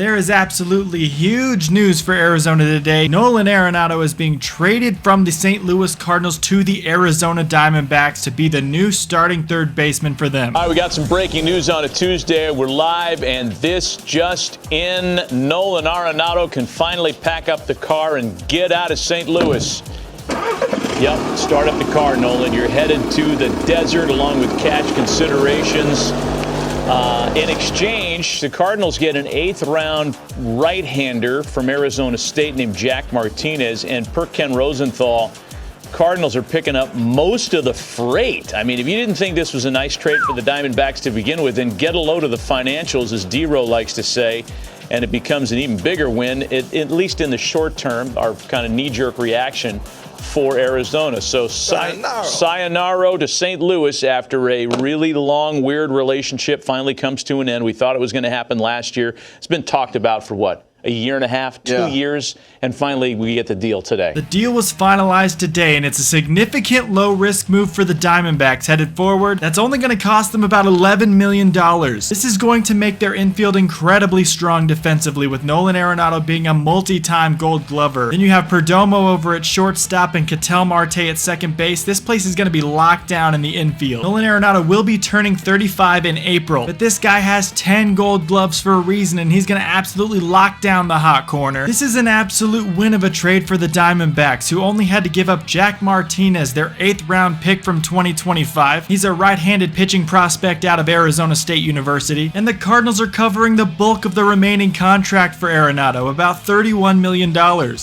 There is absolutely huge news for Arizona today. Nolan Arenado is being traded from the St. Louis Cardinals to the Arizona Diamondbacks to be the new starting third baseman for them. All right, we got some breaking news on a Tuesday. We're live, and this just in. Nolan Arenado can finally pack up the car and get out of St. Louis. Yep, start up the car, Nolan. You're headed to the desert along with cash considerations. In exchange, the Cardinals get an 8th-round right-hander from Arizona State named Jack Martinez, and per Ken Rosenthal, Cardinals are picking up most of the freight. I mean, if you didn't think this was a nice trade for the Diamondbacks to begin with, then get a load of the financials, as D-Row likes to say, and it becomes an even bigger win, at least in the short term, our kind of knee-jerk reaction for Arizona. So sayonara to St. Louis after a really long, weird relationship finally comes to an end. We thought it was going to happen last year. It's been talked about for what? A year and a half, 2 years, and finally we get the deal today. The deal was finalized today, and it's a significant low-risk move for the Diamondbacks headed forward. That's only going to cost them about $11 million. This is going to make their infield incredibly strong defensively, with Nolan Arenado being a multi-time Gold Glover. Then you have Perdomo over at shortstop and Ketel Marte at second base. This place is going to be locked down in the infield. Nolan Arenado will be turning 35 in April, but this guy has 10 Gold Gloves for a reason, and he's going to absolutely lock down the hot corner. This is an absolute win of a trade for the Diamondbacks, who only had to give up Jack Martinez, their 8th-round pick from 2025. He's a right-handed pitching prospect out of Arizona State University, and the Cardinals are covering the bulk of the remaining contract for Arenado, about $31 million,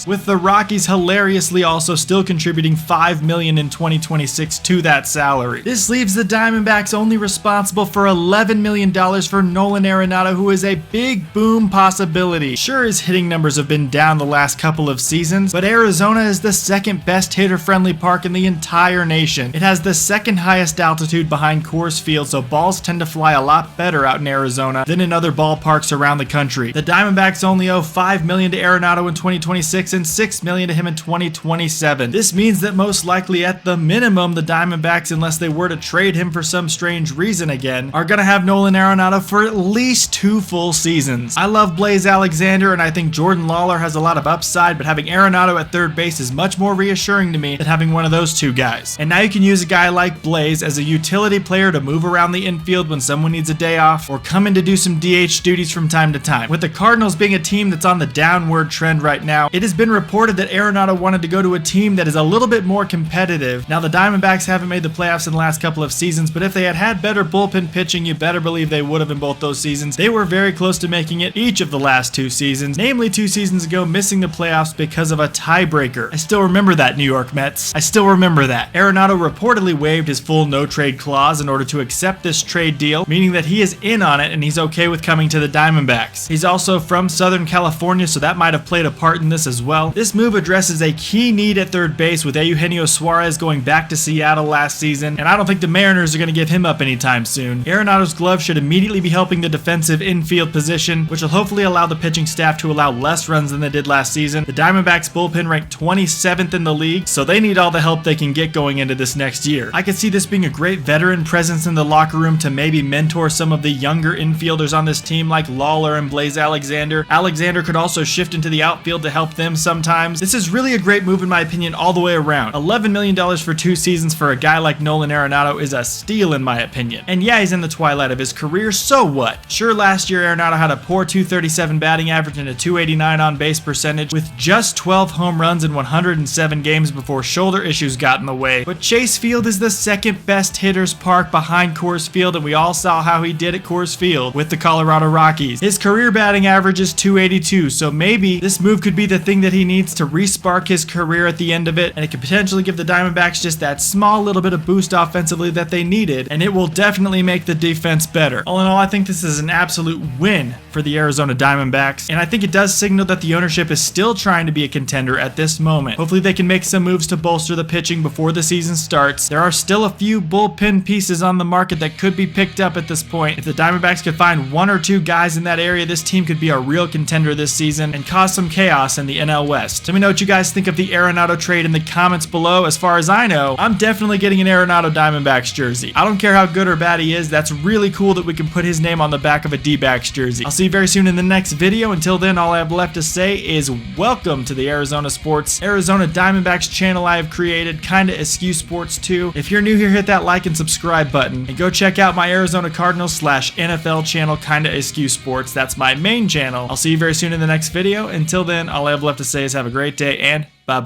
with the Rockies hilariously also still contributing $5 million in 2026 to that salary. This leaves the Diamondbacks only responsible for $11 million for Nolan Arenado, who is a big boom possibility. Sure, his hitting numbers have been down the last couple of seasons, but Arizona is the second best hitter-friendly park in the entire nation. It has the second highest altitude behind Coors Field, so balls tend to fly a lot better out in Arizona than in other ballparks around the country. The Diamondbacks only owe $5 million to Arenado in 2026 and $6 million to him in 2027. This means that most likely at the minimum, the Diamondbacks, unless they were to trade him for some strange reason again, are going to have Nolan Arenado for at least 2 full seasons. I love Blaze Alexander, and I think Jordan Lawler has a lot of upside, but having Arenado at third base is much more reassuring to me than having one of those two guys. And now you can use a guy like Blaze as a utility player to move around the infield when someone needs a day off, or come in to do some DH duties from time to time. With the Cardinals being a team that's on the downward trend right now, it has been reported that Arenado wanted to go to a team that is a little bit more competitive. Now, the Diamondbacks haven't made the playoffs in the last couple of seasons, but if they had had better bullpen pitching, you better believe they would have in both those seasons. They were very close to making it each of the last 2 seasons, namely 2 seasons ago missing the playoffs because of a tiebreaker. I still remember that, New York Mets. I still remember that. Arenado reportedly waived his full no-trade clause in order to accept this trade deal, meaning that he is in on it and he's okay with coming to the Diamondbacks. He's also from Southern California, so that might have played a part in this as well. This move addresses a key need at third base, with Eugenio Suarez going back to Seattle last season, and I don't think the Mariners are going to give him up anytime soon. Arenado's glove should immediately be helping the defensive infield position, which will hopefully allow the pitching staff to allow less runs than they did last season. The Diamondbacks bullpen ranked 27th in the league, so they need all the help they can get going into this next year. I could see this being a great veteran presence in the locker room to maybe mentor some of the younger infielders on this team like Lawler and Blaze Alexander. Alexander could also shift into the outfield to help them sometimes. This is really a great move in my opinion all the way around. $11 million for 2 seasons for a guy like Nolan Arenado is a steal in my opinion. And yeah, he's in the twilight of his career, so what? Sure, last year Arenado had a poor .237 batting average and a .289 on base percentage with just 12 home runs in 107 games before shoulder issues got in the way. But Chase Field is the second best hitters park behind Coors Field, and we all saw how he did at Coors Field with the Colorado Rockies. His career batting average is .282, so maybe this move could be the thing that he needs to re-spark his career at the end of it, and it could potentially give the Diamondbacks just that small little bit of boost offensively that they needed, and it will definitely make the defense better. All in all, I think this is an absolute win for the Arizona Diamondbacks, and I think it does signal that the ownership is still trying to be a contender at this moment. Hopefully they can make some moves to bolster the pitching before the season starts. There are still a few bullpen pieces on the market that could be picked up at this point. If the Diamondbacks could find 1 or 2 guys in that area, this team could be a real contender this season and cause some chaos in the NL West. Let me know what you guys think of the Arenado trade in the comments below. As far as I know, I'm definitely getting an Arenado Diamondbacks jersey. I don't care how good or bad he is, that's really cool that we can put his name on the back of a D-backs jersey. I'll see you very soon in the next video. Until then, all I have left to say is welcome to the Arizona Sports Arizona Diamondbacks channel I have created, Kinda Askew Sports 2. If you're new here, hit that like and subscribe button, and go check out my Arizona Cardinals /NFL channel, Kinda Askew Sports. That's my main channel. I'll see you very soon in the next video. Until then, all I have left to say is have a great day and bye-bye.